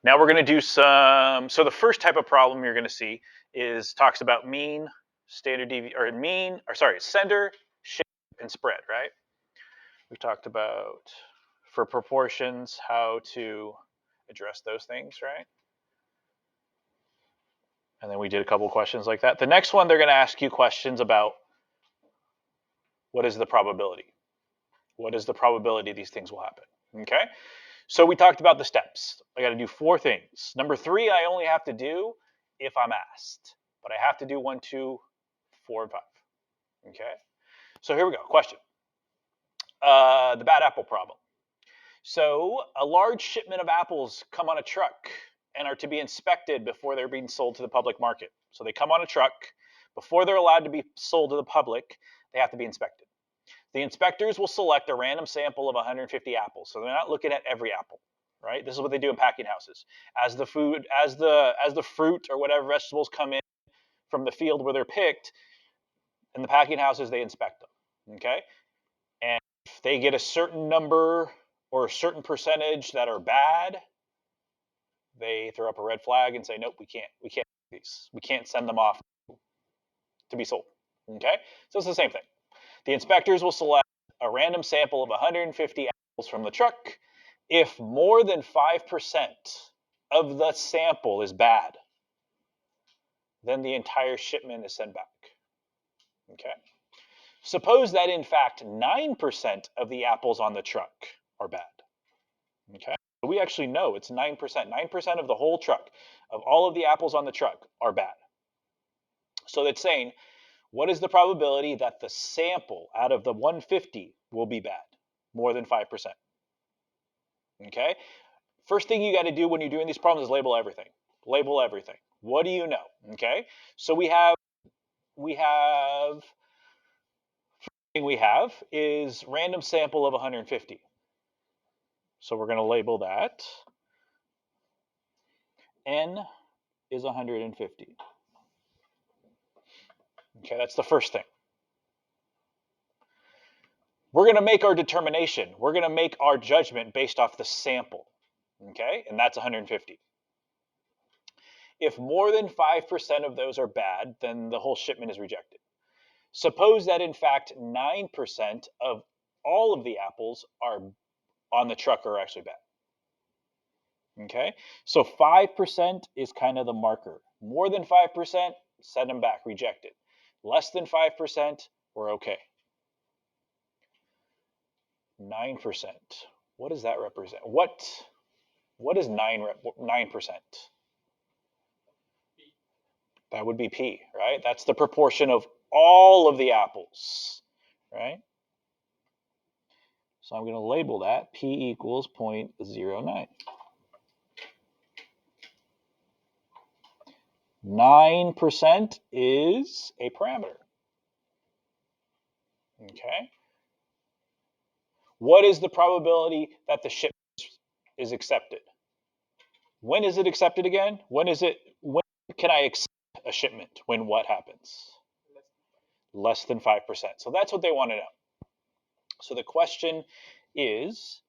Now we're going to do some, so the first type of problem you're going to see is talks about mean, center, shape, and spread, right? We talked about, for proportions, how to address those things, right? And then we did a couple questions like that. The next one, they're going to ask you questions about what is the probability? What is the probability these things will happen? Okay? So we talked about the steps. I got to do 4 things. Number 3, I only have to do if I'm asked, but I have to do 1, 2, 4, and 5. Okay? So here we go. Question. The bad apple problem. So a large shipment of apples come on a truck and are to be inspected before they're being sold to the public market. So they come on a truck. Before they're allowed to be sold to the public, they have to be inspected. The inspectors will select a random sample of 150 apples. So they're not looking at every apple, right? This is what they do in packing houses. As the fruit or whatever vegetables come in from the field where they're picked, in the packing houses they inspect them. Okay? And if they get a certain number or a certain percentage that are bad, they throw up a red flag and say, nope, we can't do these. We can't send them off to be sold. Okay? So it's the same thing. The inspectors will select a random sample of 150 apples from the truck. If more than 5% of the sample is bad, then the entire shipment is sent back. Okay? Suppose that in fact 9% of the apples on the truck are bad. Okay? We actually know it's 9%. 9% of the whole truck, of all of the apples on the truck, are bad. So that's saying, what is the probability that the sample out of the 150 will be bad? More than 5%. Okay? First thing you got to do when you're doing these problems is label everything. Label everything. What do you know? Okay? So we have thing we have is random sample of 150. So we're going to label that. N is 150. Okay, that's the first thing. We're going to make our determination. We're going to make our judgment based off the sample. Okay, and that's 150. If more than 5% of those are bad, then the whole shipment is rejected. Suppose that in fact 9% of all of the apples are on the truck are actually bad. Okay, so 5% is kind of the marker. More than 5%, send them back, rejected. Less than 5%, we're okay. 9%. What does that represent? What is 9%? That would be P, right? That's the proportion of all of the apples, right? So I'm going to label that P equals 0.09. 9% is a parameter. Okay. What is the probability that the shipment is accepted? When is it accepted again? When can I accept a shipment? When what happens? Less than 5%. So that's what they want to know. So the question is,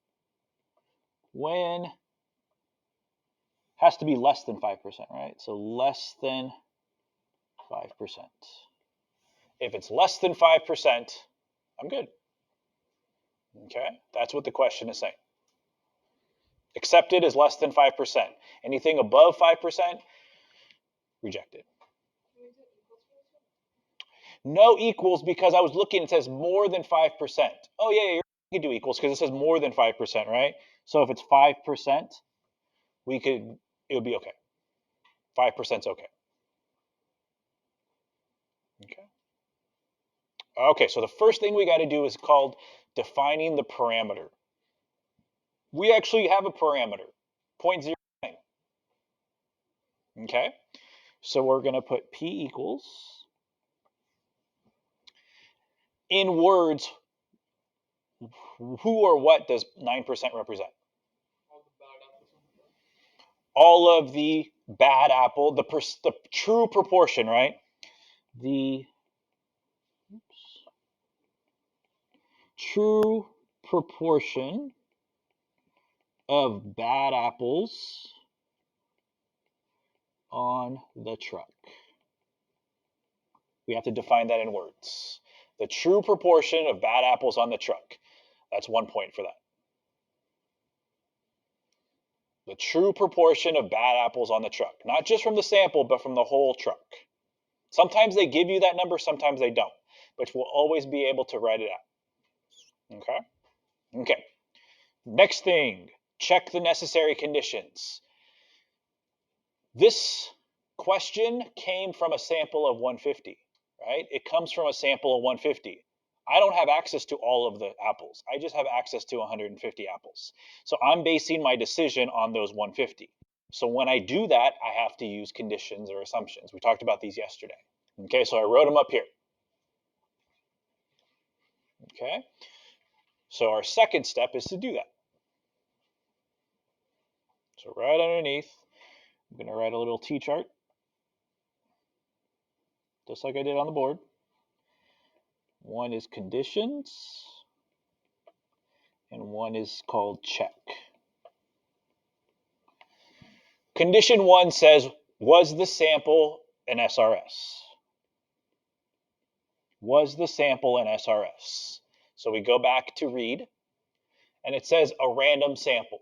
when has to be less than 5%, right? So less than 5%. If it's less than 5%, I'm good. Okay, that's what the question is saying. Accepted is less than 5%. Anything above 5%, rejected. No equals because I was looking, it says more than 5%. Oh yeah, you can do equals because it says more than 5%, right? So if it's 5%, it would be okay. 5% is okay. Okay, so the first thing we got to do is called defining the parameter. We actually have a parameter, 0.09. Okay, so we're going to put P equals, in words, who or what does 9% represent? All of the bad apple, the true proportion, right? The true proportion of bad apples on the truck. We have to define that in words. The true proportion of bad apples on the truck. That's 1 point for that. The true proportion of bad apples on the truck. Not just from the sample, but from the whole truck. Sometimes they give you that number, sometimes they don't. But we'll always be able to write it out. Okay? Okay. Next thing, check the necessary conditions. This question came from a sample of 150, right? It comes from a sample of 150. I don't have access to all of the apples. I just have access to 150 apples. So I'm basing my decision on those 150. So when I do that, I have to use conditions or assumptions. We talked about these yesterday. Okay, so I wrote them up here. Okay, so our second step is to do that. So right underneath, I'm going to write a little T-chart, just like I did on the board. One is conditions, and one is called check. Condition 1 says, was the sample an SRS? Was the sample an SRS? So we go back to read, and it says a random sample.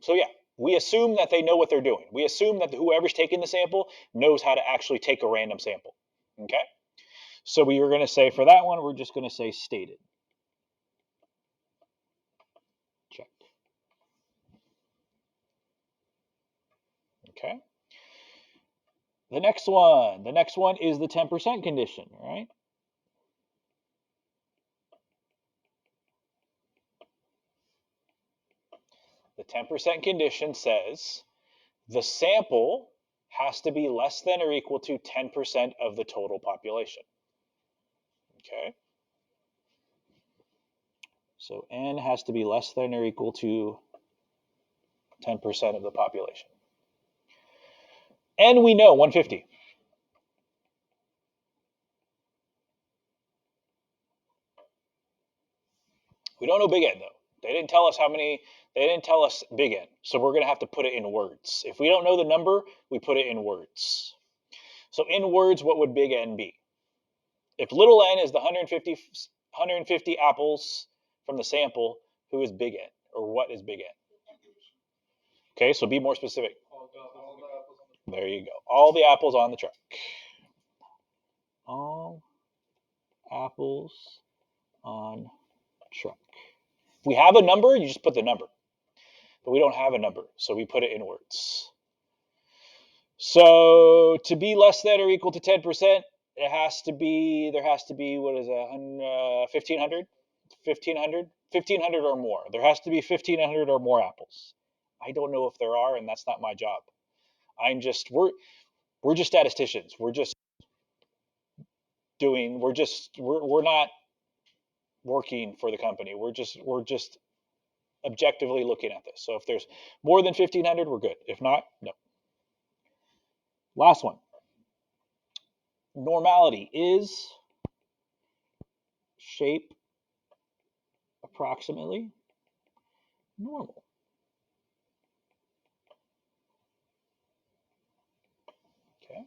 So yeah, we assume that they know what they're doing. We assume that whoever's taking the sample knows how to actually take a random sample. Okay? So we were going to say for that one, we're just going to say stated. Check. Okay? The next one is the 10% condition, right? The 10% condition says the sample has to be less than or equal to 10% of the total population. Okay? So N has to be less than or equal to 10% of the population. And we know 150. We don't know big N though. They didn't tell us how many, they didn't tell us big N. So we're going to have to put it in words. If we don't know the number, we put it in words. So in words, what would big N be? If little n is the 150 apples from the sample, who is big N? Or what is big N? Okay, so be more specific. There you go. All the apples on the truck. All apples on truck. If we have a number, you just put the number. But we don't have a number, so we put it in words. So to be less than or equal to 10%, there has to be, what is it, 1,500? 1,500 or more. There has to be 1,500 or more apples. I don't know if there are, and that's not my job. We're just statisticians. We're not working for the company. We're just objectively looking at this. So if there's more than 1,500, we're good. If not, no. Last one. Normality is shape approximately normal. Okay.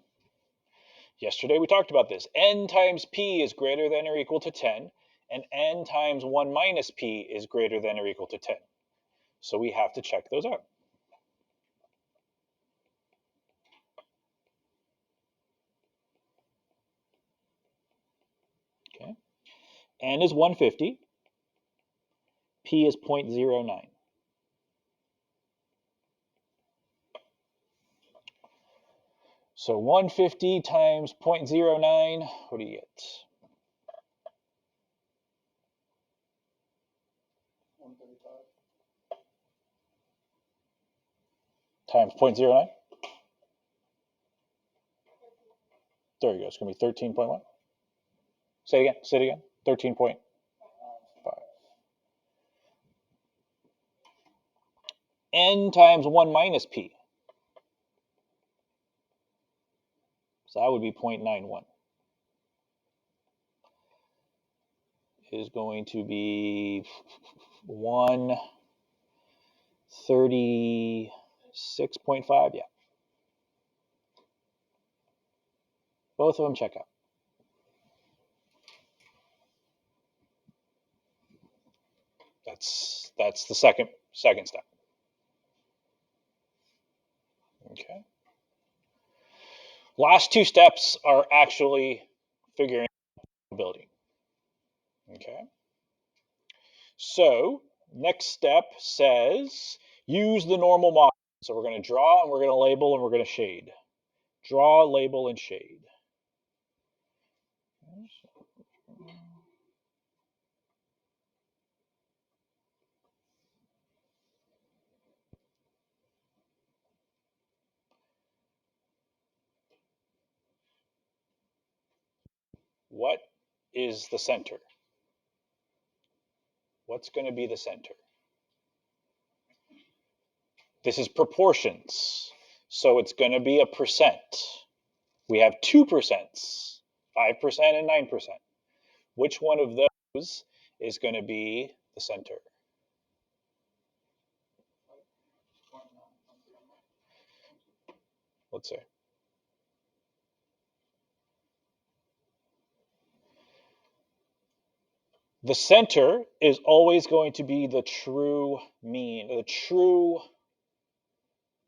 Yesterday we talked about this. N times P is greater than or equal to 10, and N times 1 minus P is greater than or equal to 10. So we have to check those out. Okay. N is 150. P is 0.09. So 150 times 0.09, what do you get? 135. Times 0.09? There you go. It's going to be 13.1. Say it again. 13.5. N times 1 minus P. So that would be 0.91. Is going to be 136.5, yeah. Both of them check out. That's the second step. Okay. Last two steps are actually figuring out probability. Okay. So next step says use the normal model. So we're going to draw and we're going to label and we're going to shade. Draw, label, and shade. What is the center? What's going to be the center? This is proportions. So it's going to be a percent. We have 2%, 5% and 9%. Which one of those is going to be the center? Let's see. The center is always going to be the true mean, the true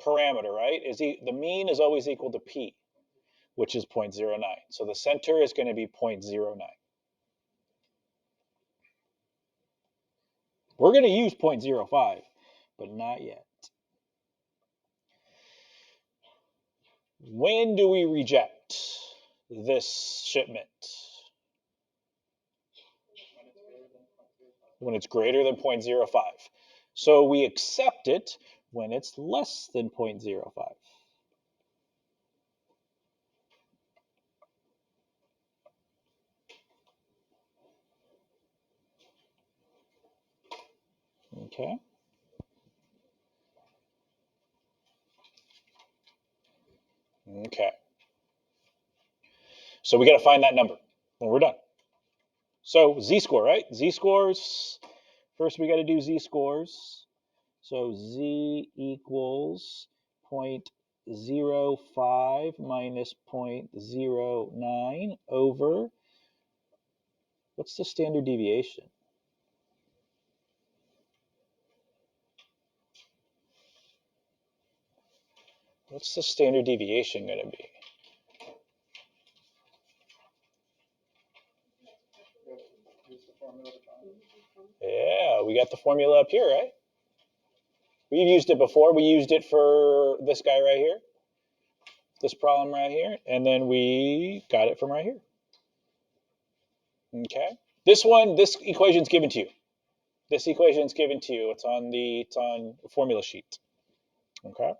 parameter, right? The mean is always equal to p, which is 0.09. So the center is going to be 0.09. We're going to use 0.05, but not yet. When do we reject this shipment? When it's greater than 0.05. So we accept it when it's less than 0.05. Okay. Okay. So we got to find that number when we're done. So z-score, right? Z-scores, first we got to do z-scores. So z equals 0.05 minus 0.09 over, what's the standard deviation? What's the standard deviation going to be? Yeah, we got the formula up here, right? We've used it before. We used it for this guy right here, this problem right here, and then we got it from right here. Okay. This equation is given to you. This equation is given to you. It's on the formula sheet. Okay.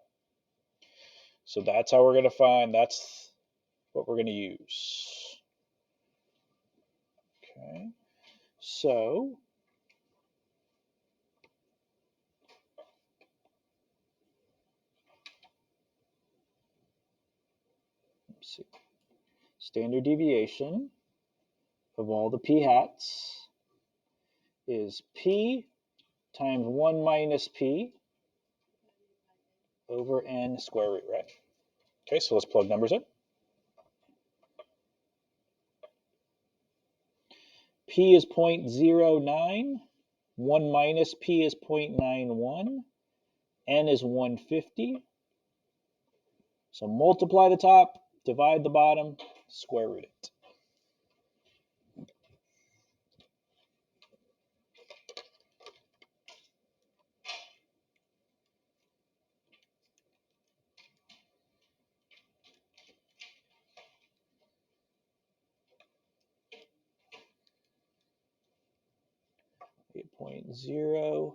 So that's how we're going to find, that's what we're going to use. Okay. So let's see. Standard deviation of all the p hats is p times 1 minus p over n square root, right? Okay, so let's plug numbers in. P is 0.09, 1 minus p is 0.91, n is 150. So multiply the top, divide the bottom, square root it. Okay, 0.023.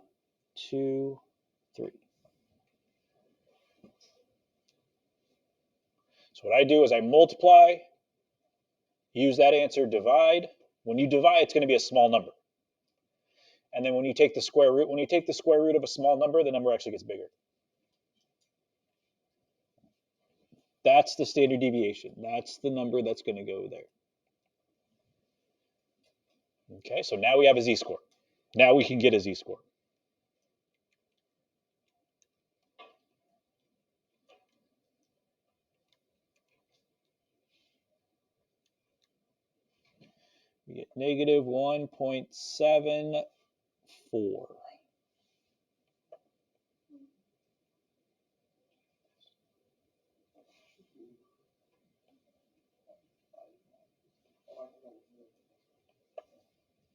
So what I do is I multiply, use that answer, divide. When you divide, it's going to be a small number. And then when you take the square root, of a small number, the number actually gets bigger. That's the standard deviation. That's the number that's going to go there. Okay, so now we have a z-score. Now we can get a z-score. We get negative 1.74.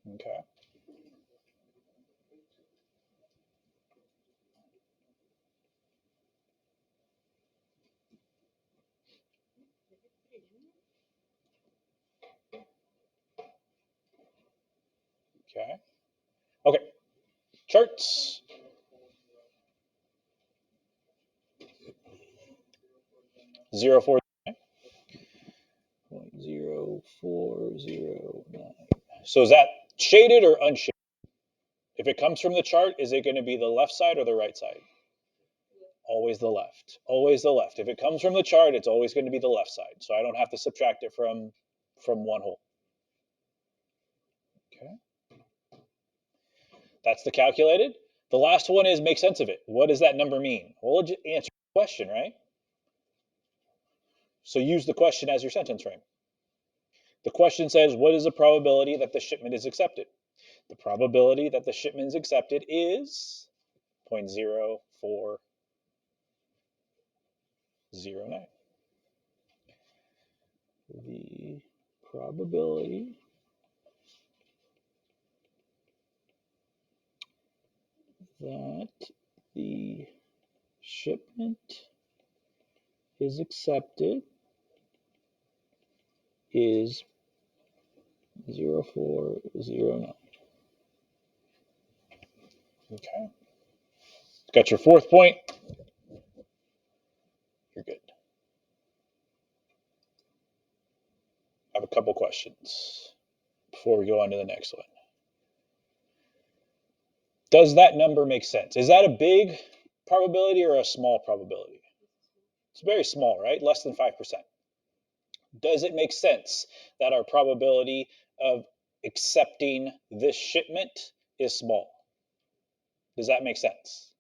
Okay. Okay. Okay. Charts. Zero four. 0.0409. So is that shaded or unshaded? If it comes from the chart, is it going to be the left side or the right side? Always the left. Always the left. If it comes from the chart, it's always going to be the left side. So I don't have to subtract it from one hole. Okay. That's the calculated. The last one is make sense of it. What does that number mean? Well, just answer the question, right? So use the question as your sentence frame. The question says, what is the probability that the shipment is accepted? The probability that the shipment is accepted is 0.0409. The probability that the shipment is accepted is 0.0409. Okay. Got your fourth point. You're good. I have a couple questions before we go on to the next one. Does that number make sense? Is that a big probability or a small probability? It's very small, right? Less than 5%. Does it make sense that our probability of accepting this shipment is small? Does that make sense?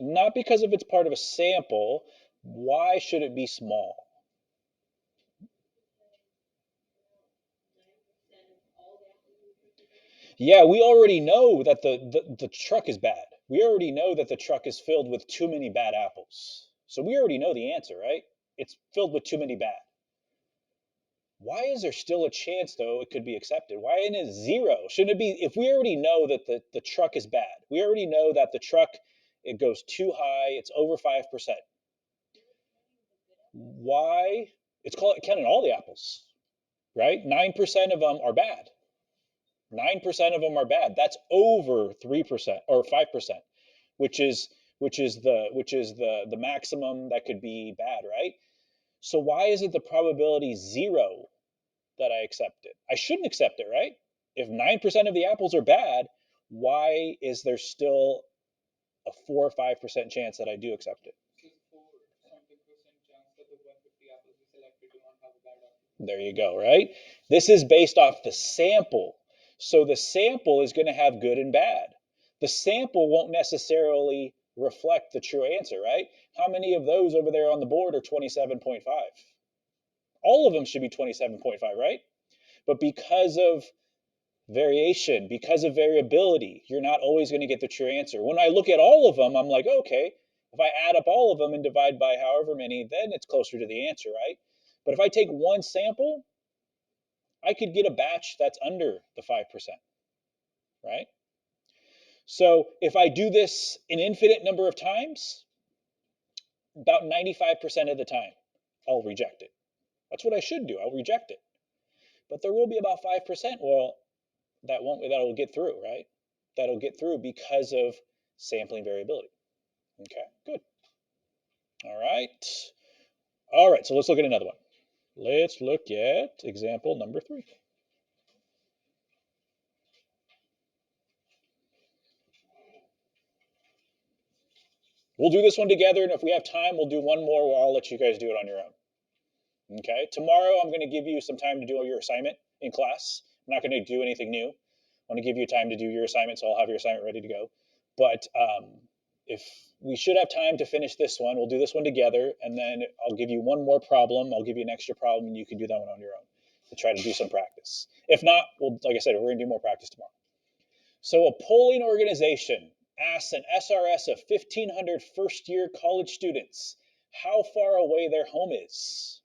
Not because if it's part of a sample. Why should it be small? Yeah, we already know that the truck is bad. We already know that the truck is filled with too many bad apples. So we already know the answer, right? It's filled with too many bad. Why is there still a chance, though, it could be accepted? Why isn't it zero? Shouldn't it be, if we already know that the truck is bad, we already know that the truck, it goes too high, it's over 5%. Why? It's called counting all the apples, right? 9% of them are bad. 9% of them are bad. That's over 3% or 5%, which is the maximum that could be bad, right? So why is it the probability zero that I accept it? I shouldn't accept it, right? If 9% of the apples are bad, why is there still a 4 or 5% chance that I do accept it? There you go, right? This is based off the sample. So the sample is going to have good and bad. The sample won't necessarily reflect the true answer, right? How many of those over there on the board are 27.5? All of them should be 27.5, right? But because of variation, because of variability, you're not always going to get the true answer. When I look at all of them, I'm like, okay, if I add up all of them and divide by however many, then it's closer to the answer, right? But if I take one sample, I could get a batch that's under the 5%, right? So if I do this an infinite number of times, about 95% of the time, I'll reject it. That's what I should do. I'll reject it. But there will be about 5%. Well, that'll get through, right? That'll get through because of sampling variability. Okay, good. All right. All right, so let's look at another one. Let's look at example number 3. We'll do this one together, and if we have time, we'll do one more where I'll let you guys do it on your own. Okay, tomorrow I'm going to give you some time to do your assignment in class. I'm not going to do anything new. I want to give you time to do your assignment, so I'll have your assignment ready to go. But we should have time to finish this one, we'll do this one together, and then I'll give you one more problem. I'll give you an extra problem, and you can do that one on your own to try to do some practice. If not, well, like I said, we're going to do more practice tomorrow. So a polling organization asks an SRS of 1,500 first-year college students how far away their home is.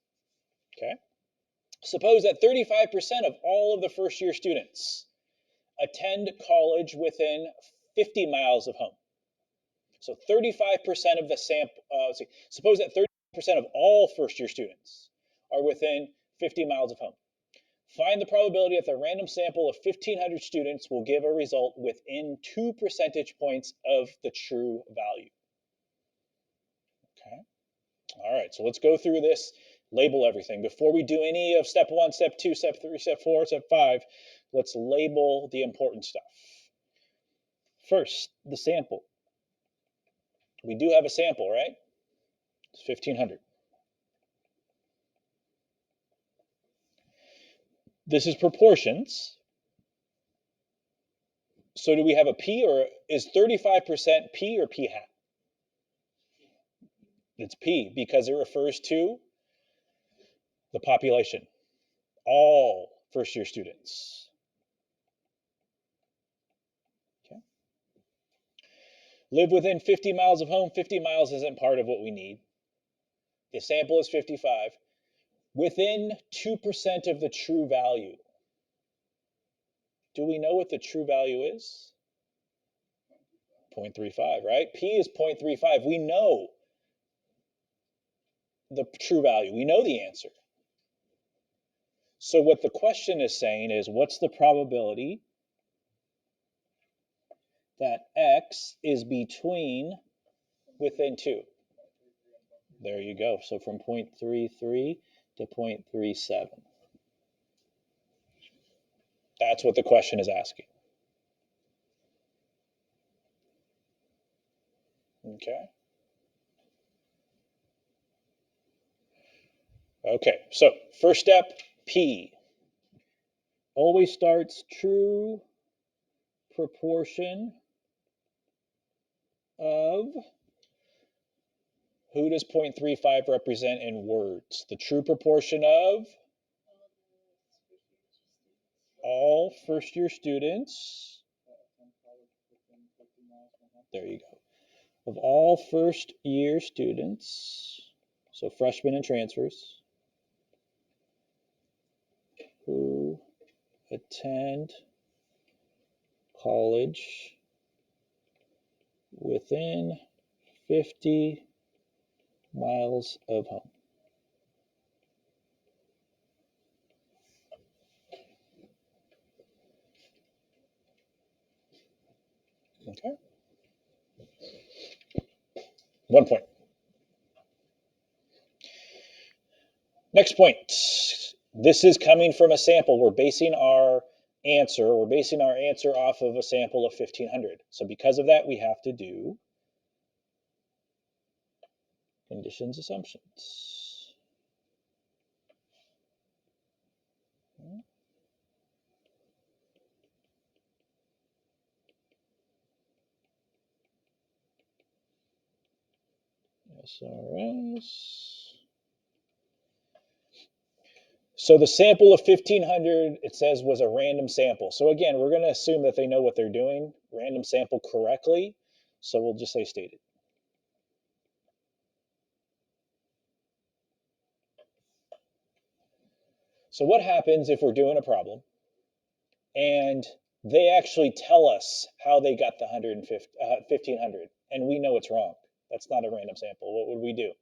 Okay. Suppose that 35% of all of the first-year students attend college within 50 miles of home. So 35% of the sample, suppose that 30% of all first-year students are within 50 miles of home. Find the probability that the random sample of 1,500 students will give a result within 2 percentage points of the true value. Okay. All right, so let's go through this, label everything. Before we do any of step 1, step 2, step 3, step 4, step 5, let's label the important stuff. First, the sample. We do have a sample, right? It's 1,500. This is proportions. So do we have a P, or is 35% P or P hat? It's P because it refers to the population, all first-year students. Okay. Live within 50 miles of home. 50 miles isn't part of what we need. The sample is 55. Within 2% of the true value. Do we know what the true value is? 0.35, right? P is 0.35. We know the true value. We know the answer. So what the question is saying is, what's the probability that X is within 2? There you go. So from 0.33 to 0.37. That's what the question is asking. Okay. Okay, so first step, P. Always starts true proportion of, who does 0.35 represent in words? The true proportion of all first-year students. There you go. Of all first-year students, so freshmen and transfers, who attend college within 50 miles of home. Okay. 1 point. Next point. This is coming from a sample. We're basing our answer off of a sample of 1,500. So because of that, we have to do conditions assumptions. SRS. So the sample of 1,500, it says, was a random sample. So again, we're going to assume that they know what they're doing, random sample correctly. So we'll just say stated. So what happens if we're doing a problem and they actually tell us how they got the 1,500 and we know it's wrong? That's not a random sample. What would we do?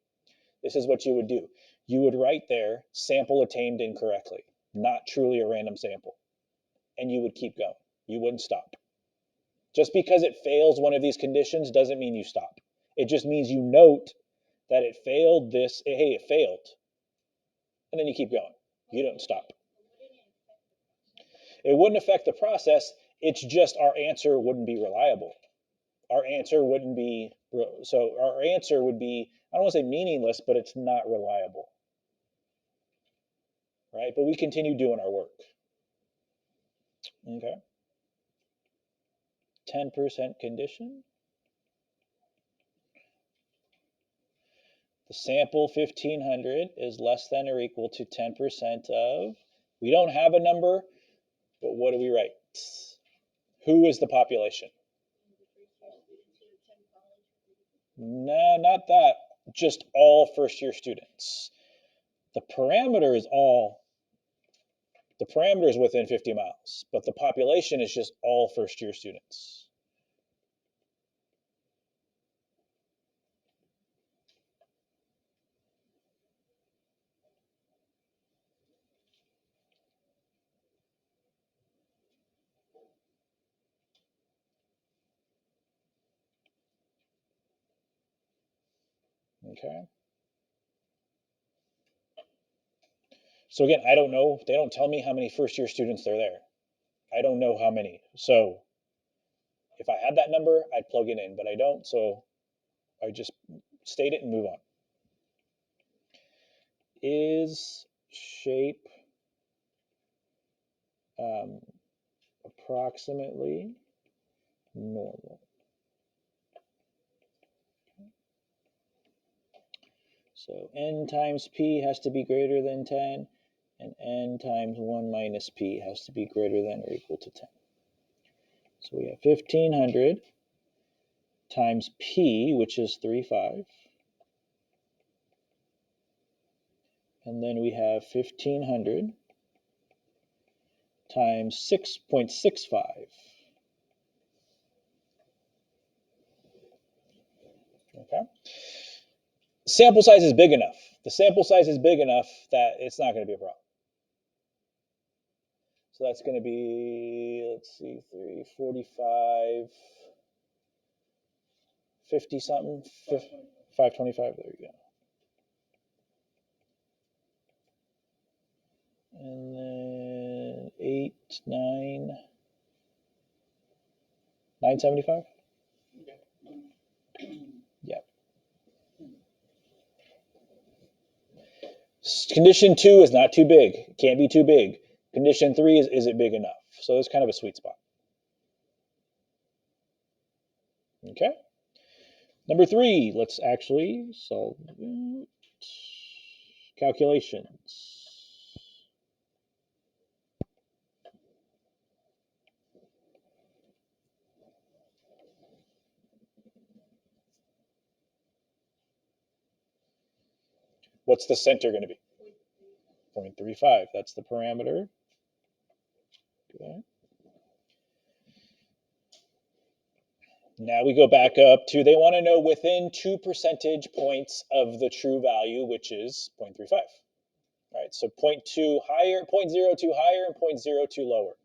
This is what you would do. You would write there, sample attained incorrectly, not truly a random sample. And you would keep going. You wouldn't stop. Just because it fails one of these conditions doesn't mean you stop. It just means you note that it failed this, hey, it failed. And then you keep going. You don't stop. It wouldn't affect the process. It's just our answer wouldn't be reliable. Our answer wouldn't be, so our answer would be, I don't want to say meaningless, but it's not reliable. Right? But we continue doing our work. Okay. 10% condition. The sample 1500 is less than or equal to 10% of, we don't have a number, but what do we write? Who is the population? No, not that. Just all first-year students. The parameter is within 50 miles, but the population is just all first-year students. Okay. So again, I don't know. They don't tell me how many first-year students are there. I don't know how many. So if I had that number, I'd plug it in, but I don't. So I just state it and move on. Is shape approximately normal? So n times p has to be greater than 10, and n times 1 minus p has to be greater than or equal to 10. So we have 1500 times p, which is 3.5. And then we have 1500 times 6.65. Okay. Sample size is big enough. The sample size is big enough that it's not going to be a problem. So that's going to be, let's see, 345, 50 something, 525, there you go. And then 8, 9, 975? Yep. Condition 2 is not too big. It can't be too big. Condition 3 is it big enough? So it's kind of a sweet spot. Okay. Number 3, let's actually solve it. Calculations. What's the center going to be? 0.35. That's the parameter. Okay. Now we go back up to, they want to know within 2 percentage points of the true value, which is 0.35. All right, so 0.2 higher, 0.02 higher, and 0.02 lower.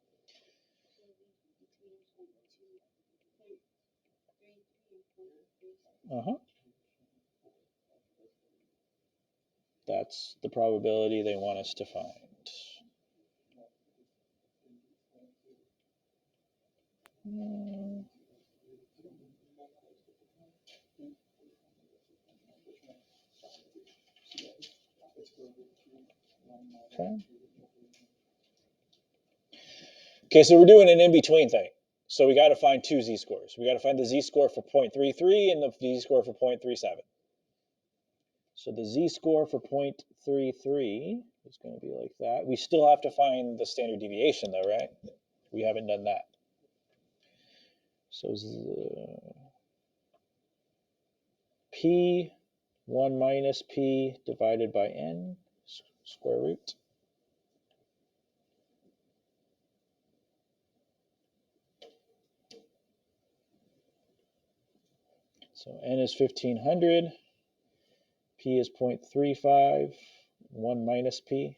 That's the probability they want us to find. Okay, so we're doing an in-between thing. So we got to find 2 z-scores. We got to find the z-score for 0.33 and the z-score for 0.37. So the z-score for 0.33 is going to be like that. We still have to find the standard deviation though, right? We haven't done that. So p 1 minus p divided by n square root. So n is 1500, p is 0.35, 1 minus p.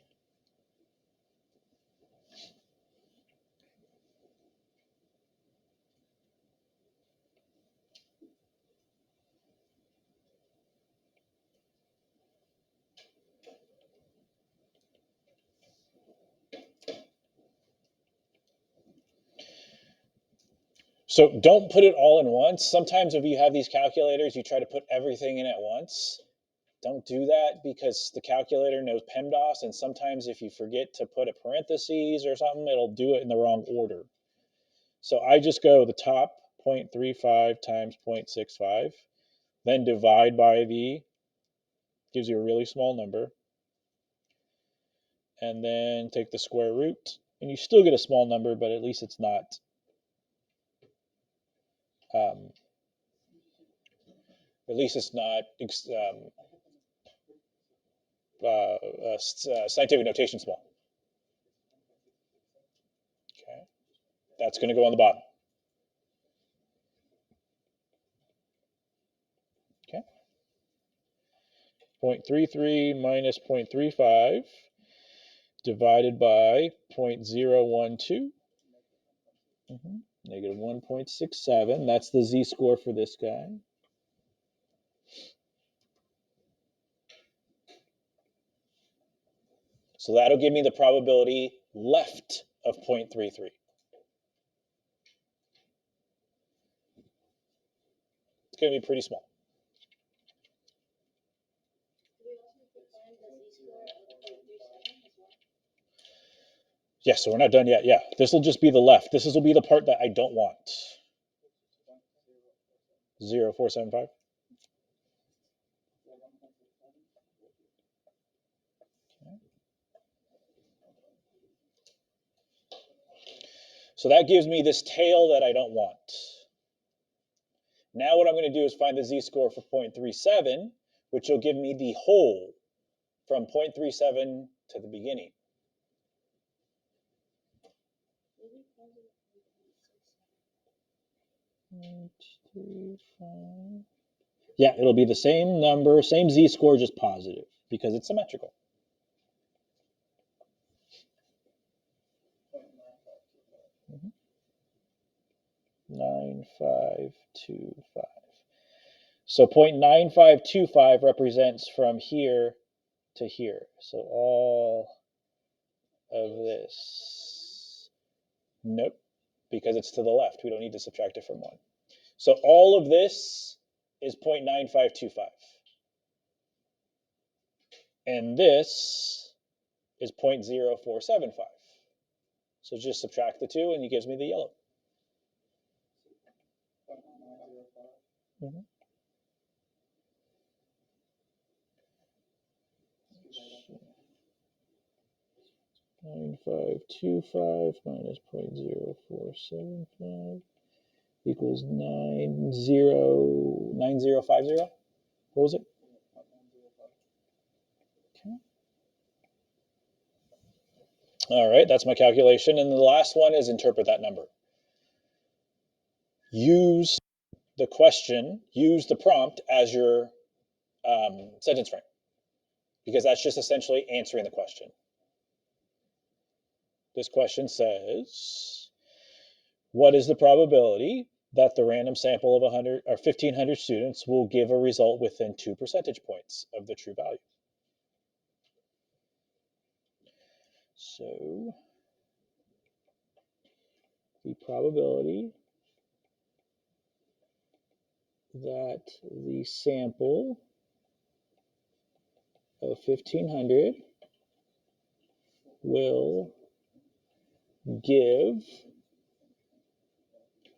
So don't put it all in once. Sometimes if you have these calculators, you try to put everything in at once. Don't do that because the calculator knows PEMDAS, and sometimes if you forget to put a parentheses or something, it'll do it in the wrong order. So I just go the top 0.35 times 0.65, then divide by the gives you a really small number. And then take the square root, and you still get a small number, but at least it's not scientific notation small. Okay, that's going to go on the bottom. Okay, 0.33 minus 0.35 divided by 0.012. Negative 1.67. That's the z-score for this guy. So that'll give me the probability left of 0.33. It's going to be pretty small. Yeah, so we're not done yet. Yeah, this will just be the left. This will be the part that I don't want. 0.475. So that gives me this tail that I don't want. Now what I'm going to do is find the z-score for 0.37, which will give me the whole from 0.37 to the beginning. Yeah, it'll be the same number, same z-score, just positive, because it's symmetrical. Mm-hmm. 9525. So 0.9525 represents from here to here. So all of this. Nope, because it's to the left. We don't need to subtract it from 1. So all of this is 0.9525. And this is 0.0475. So just subtract the 2 and it gives me the yellow. Mm-hmm. So 9525 minus 0.0475 equals 9050. What was it? Okay. All right, that's my calculation. And the last one is interpret that number. Use the question, use the prompt as your sentence frame, because that's just essentially answering the question. This question says, what is the probability that the random sample of 100 or 1,500 students will give a result within 2 percentage points of the true value? So the probability that the sample of 1,500 will give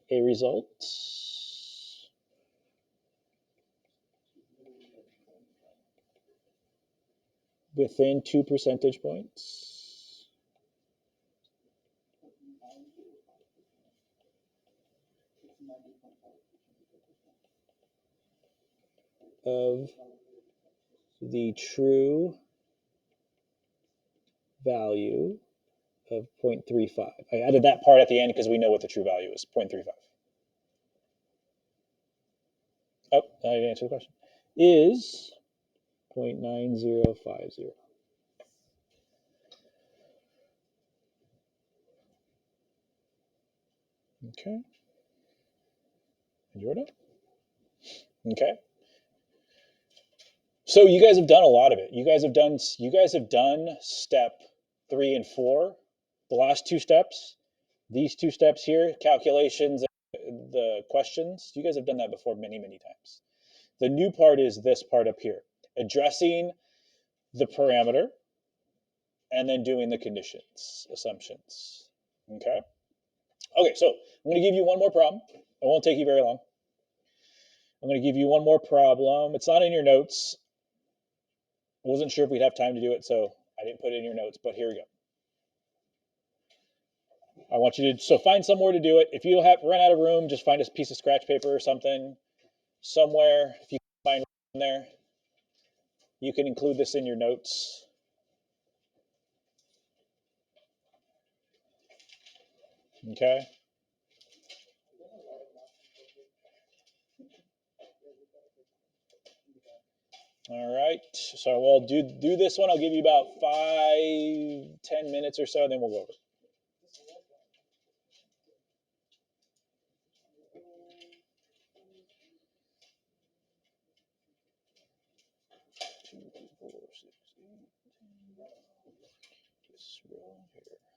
a result within 2 percentage points of the true value of 0.35. I added that part at the end because we know what the true value is, 0.35. Oh, I didn't answer the question. Is 0.9050. Okay. And you're done. Okay. So you guys have done a lot of it. You guys have done step 3 and 4. The last 2 steps, these 2 steps here, calculations, the questions, you guys have done that before many, many times. The new part is this part up here, addressing the parameter and then doing the conditions, assumptions. Okay. Okay, so I'm going to give you one more problem. It won't take you very long. I'm going to give you one more problem. It's not in your notes. wasn't sure if we'd have time to do it, so I didn't put it in your notes, but here we go. I want you to, so find somewhere to do it. If you run out of room, just find a piece of scratch paper or something somewhere. If you can find room there, you can include this in your notes. Okay. All right. So we'll do this one. I'll give you about 5-10 minutes or so, and then we'll go over. Two, 4, 6, 8, 10. This row here.